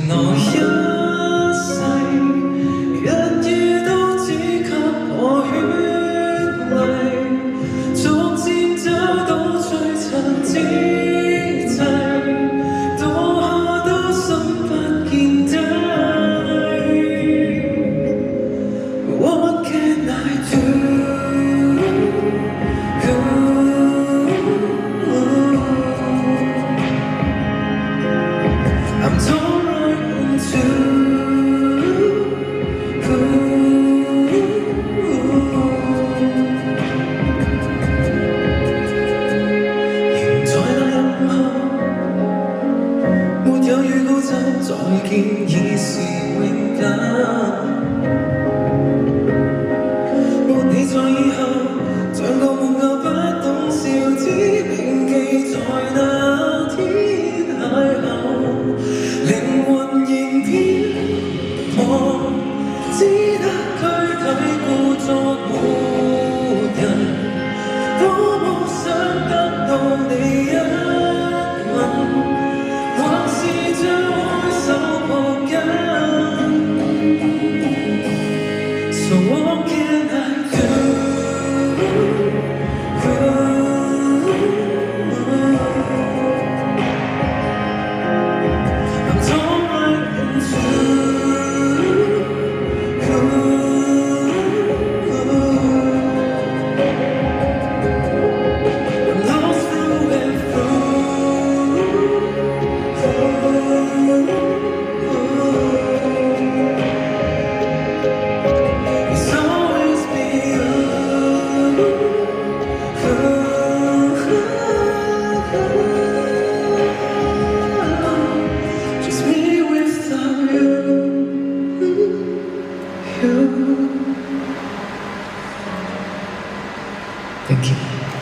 我一世，日夜都只給我絢麗，逐漸找到璀璨之際，多下都心不見底。What can I do? I'm torn right in two. 仍在那任何沒有預告就再見已是永久。